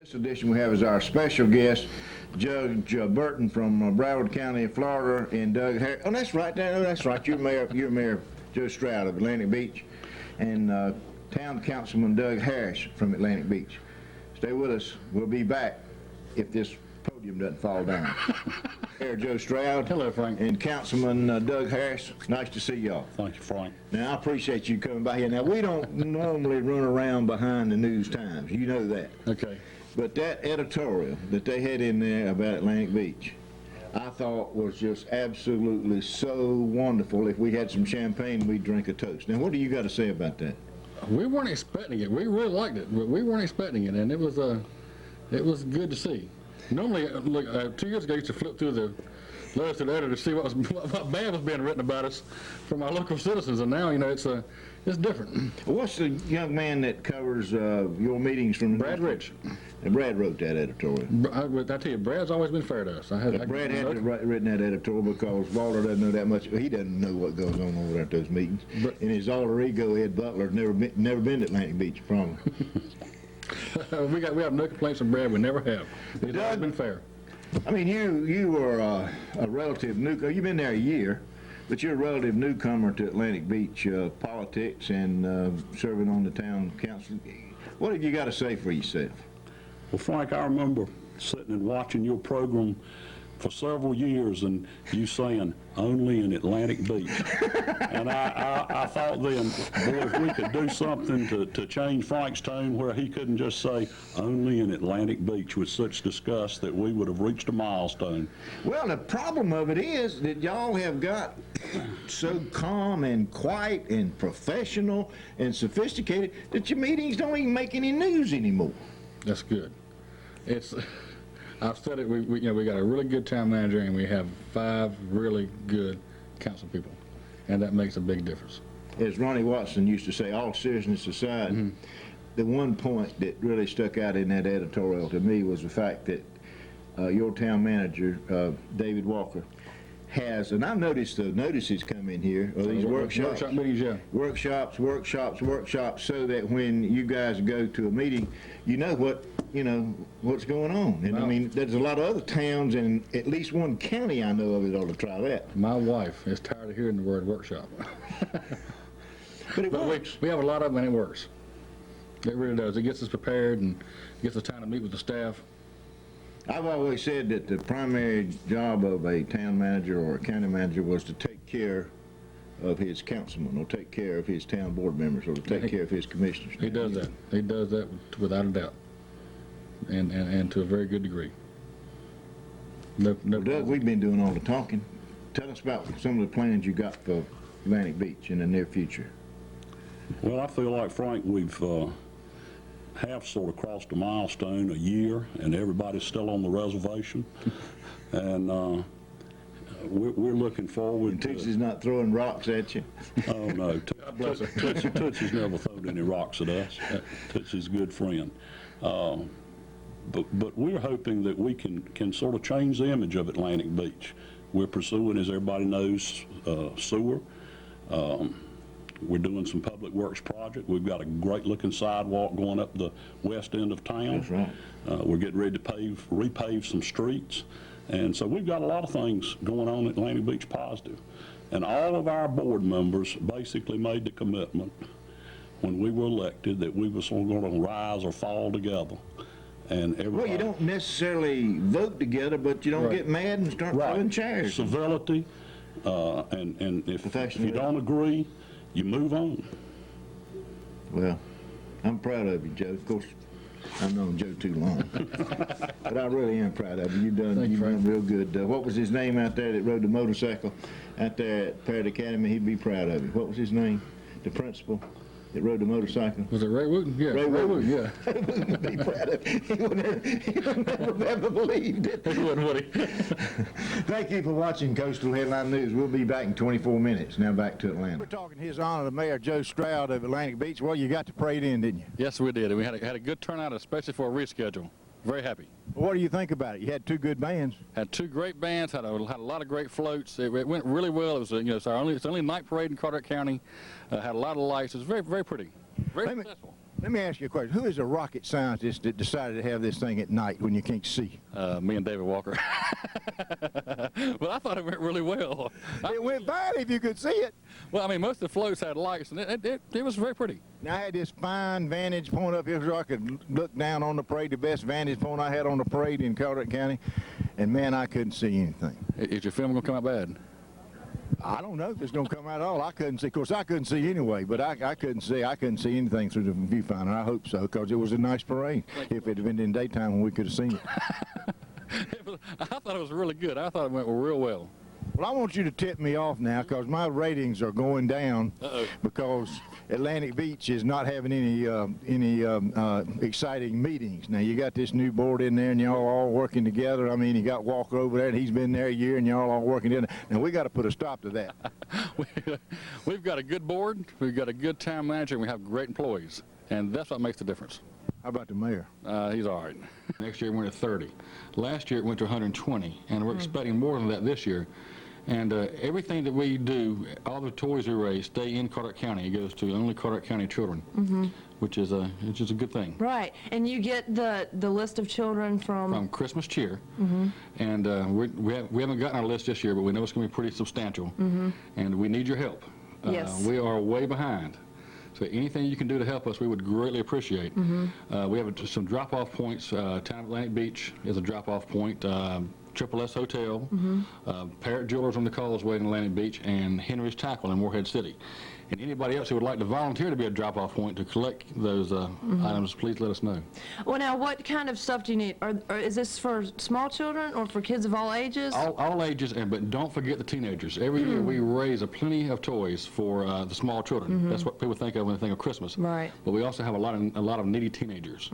This edition we have as our special guest, Judge Burton from Broward County, Florida, and Doug Harris. Oh, that's right. That's right. You're Mayor Joe Strout of Atlantic Beach, and Town Councilman Doug Harris from Atlantic Beach. Stay with us. We'll be back if this podium doesn't fall down. Mayor Joe Strout. Hello, Frank. And Councilman Doug Harris. Nice to see y'all. Thank you, Frank. Now, I appreciate you coming by here. Now, we don't normally run around behind the news times. You know that. Okay. But that editorial that they had in there about Atlantic Beach, I thought was just absolutely so wonderful. If we had some champagne, we'd drink a toast. Now, what do you got to say about that? We weren't expecting it. We really liked it, but we weren't expecting it, and it was good to see. Normally, look, 2 years ago, I used to flip through the letters to the editor to see what bad was being written about us from our local citizens, and now, you know, it's different. What's the young man that covers your meetings from Brad Rich. And Brad wrote that editorial. I tell you, Brad's always been fair to us. Brad had to written that editorial because Walter doesn't know that much. He doesn't know what goes on over there at those meetings. And his alter ego, Ed Butler, never been to Atlantic Beach, I promise. we have no complaints from Brad. We never have. He's always been fair. I mean, you were a relative newcomer. You've been there a year, but you're a relative newcomer to Atlantic Beach politics and serving on the town council. What have you got to say for yourself? Well, Frank, I remember sitting and watching your program for several years and you saying, only in Atlantic Beach. And I thought then, boy, if we could do something to change Frank's tone where he couldn't just say, only in Atlantic Beach with such disgust, that we would have reached a milestone. Well, the problem of it is that y'all have got so calm and quiet and professional and sophisticated that your meetings don't even make any news anymore. That's good. I've said it. We got a really good town manager, and we have 5 really good council people, and that makes a big difference. As Ronnie Watson used to say, all seriousness aside, the one point that really stuck out in that editorial to me was the fact that your town manager, David Walker, has, and I've noticed the notices come in here, or these workshops. Workshop meetings, yeah. Workshops, so that when you guys go to a meeting, you know what's going on. And I mean, there's a lot of other towns, and at least one county I know of that ought to try that. My wife is tired of hearing the word workshop. But we have a lot of them, and it works. It really does. It gets us prepared and gets us time to meet with the staff. I've always said that the primary job of a town manager or a county manager was to take care of his councilmen, or take care of his town board members, or to take care of his commissioners. He does that. He does that without a doubt, and to a very good degree. No well, Doug, we've been doing all the talking. Tell us about some of the plans you got for Atlantic Beach in the near future. Well, I feel like, Frank, we've have sort of crossed a milestone, a year, and everybody's still on the reservation. And we're looking forward to... Tootsie's not throwing rocks at you? Oh, no. Tootsie's never thrown any rocks at us. Tootsie's a good friend. But we're hoping that we can sort of change the image of Atlantic Beach. We're pursuing, as everybody knows, Soar. We're doing some public works project. We've got a great looking sidewalk going up the west end of town. That's right. We're getting ready to repave some streets. And so we've got a lot of things going on at Atlantic Beach positive. And all of our board members basically made the commitment when we were elected that we were sort of going to rise or fall together. And well, you don't necessarily vote together, but you don't get mad and start throwing chairs. Civility, and if you don't agree, you move on. Well, I'm proud of you, Joe. Of course, I've known Joe too long, but I really am proud of you. You've done real good. What was his name out there that rode the motorcycle out there at Parrott Academy? He'd be proud of you. What was his name? The principal that rode the motorcycle? Was it Ray Wooten? Yeah, Ray Wooten, yeah. Would be proud of you. He would never ever believed it. He wouldn't, would he? Thank you for watching Coastal Headline News. We'll be back in 24 minutes. Now back to Atlanta. We're talking His Honor the Mayor Joe Strout of Atlantic Beach. Well, you got to parade in, didn't you? Yes, we did. We had a good turnout, especially for a reschedule. Very happy. What do you think about it? You had 2 good bands. Had 2 great bands. Had a lot of great floats. It went really well. It was it's only night parade in Carteret County. Had a lot of lights. It was very, very pretty. Very successful. Let me ask you a question. Who is a rocket scientist that decided to have this thing at night when you can't see? Me and David Walker. Well, I thought it went really well. It went fine if you could see it. Well, I mean, most of the floats had lights, and it was very pretty. Now, I had this fine vantage point up here so I could look down on the parade, the best vantage point I had on the parade in Carteret County, and man, I couldn't see anything. Is your film going to come out bad? I don't know if it's going to come out at all. I couldn't see. Of course, I couldn't see anyway, but I couldn't see. I couldn't see anything through the viewfinder. I hope so, because it was a nice parade. If it had been in daytime, when we could have seen it. I thought it was really good. I thought it went real well. Well, I want you to tip me off now, because my ratings are going down because Atlantic Beach is not having any exciting meetings. Now, you got this new board in there, and y'all all working together. I mean, you got Walker over there, and he's been there a year, and y'all all working together. Now, we got to put a stop to that. We've got a good board, we've got a good town manager, and we have great employees, and that's what makes the difference. How about the mayor? He's all right. Next year it went to 30. Last year it went to 120, and we're expecting more than that this year. And everything that we do, all the toys we raise, stay in Carteret County. It goes to only Carteret County children, which is a good thing. Right, and you get the list of children from Christmas Cheer, and we haven't gotten our list this year, but we know it's going to be pretty substantial, and we need your help. Yes. We are way behind. So anything you can do to help us, we would greatly appreciate. We have some drop-off points. Town of Atlantic Beach is a drop-off point. Triple S Hotel, Parrot Jewelers on the Causeway in Atlantic Beach, and Henry's Tackle in Morehead City. And anybody else who would like to volunteer to be a drop-off point to collect those items, please let us know. Well, now, what kind of stuff do you need? Or is this for small children or for kids of all ages? All ages, but don't forget the teenagers. Every year we raise plenty of toys for the small children. That's what people think of when they think of Christmas. Right. But we also have a lot of needy teenagers.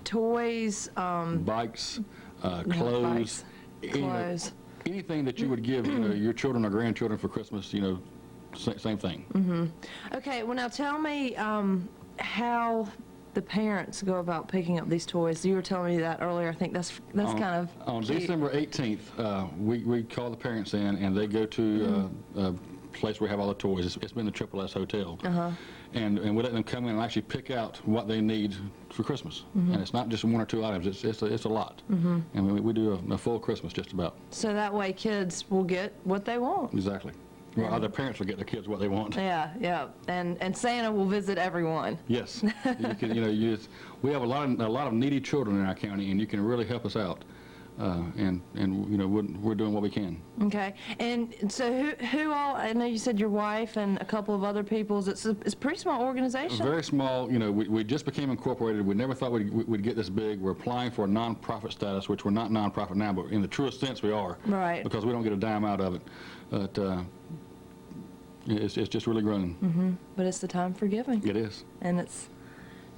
Toys, Bikes, clothes, clothes. Anything that you would give your children or grandchildren for Christmas, same thing. Okay, well, now tell me how the parents go about picking up these toys. You were telling me that earlier. I think that's kind of on cute. December 18th, we call the parents in, and they go to a place where we have all the toys. It's been the Triple S Hotel. And we let them come in and actually pick out what they need for Christmas. And it's not just one or two items, it's a lot. And we do a full Christmas just about. So that way kids will get what they want. Exactly. Well, other parents will get their kids what they want. Yeah. And Santa will visit everyone. Yes. You can, we have a lot of needy children in our county, and you can really help us out. And we're doing what we can. Okay, and so who all? I know you said your wife and a couple of other people. It's a pretty small organization. Very small. We just became incorporated. We never thought we'd get this big. We're applying for a nonprofit status, which we're not nonprofit now, but in the truest sense we are. Right. Because we don't get a dime out of it. But it's just really grown. But it's the time for giving. It is. And it's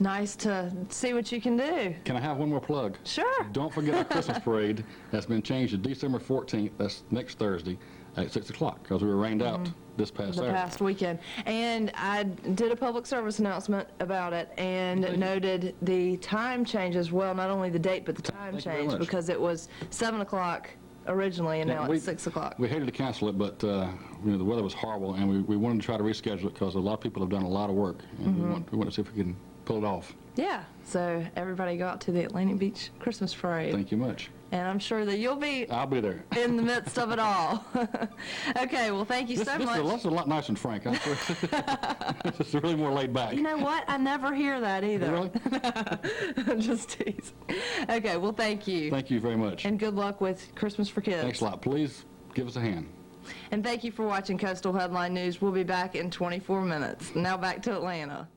nice to see what you can do. Can I have one more plug? Sure. Don't forget our Christmas parade. That's been changed to December 14th. That's next Thursday at 6 o'clock because we were rained out this past Saturday. The past weekend. And I did a public service announcement about it and noted the time change as well, not only the date, but the time Thank you very change, much. because it was 7 o'clock originally, and now it's 6 o'clock. We hated to cancel it, but the weather was horrible, and we wanted to try to reschedule it because a lot of people have done a lot of work, and we want to see if we can pull it off. Yeah, so everybody go out to the Atlantic Beach Christmas parade. Thank you much. And I'm sure that you'll be I'll be there. in the midst of it all. Okay, well, thank you so much. This is a lot nicer than Frank. It's really more laid back. You know what? I never hear that either. Really? Just tease. Okay, well, thank you. Thank you very much. And good luck with Christmas for Kids. Thanks a lot. Please give us a hand. And thank you for watching Coastal Headline News. We'll be back in 24 minutes. Now back to Atlanta.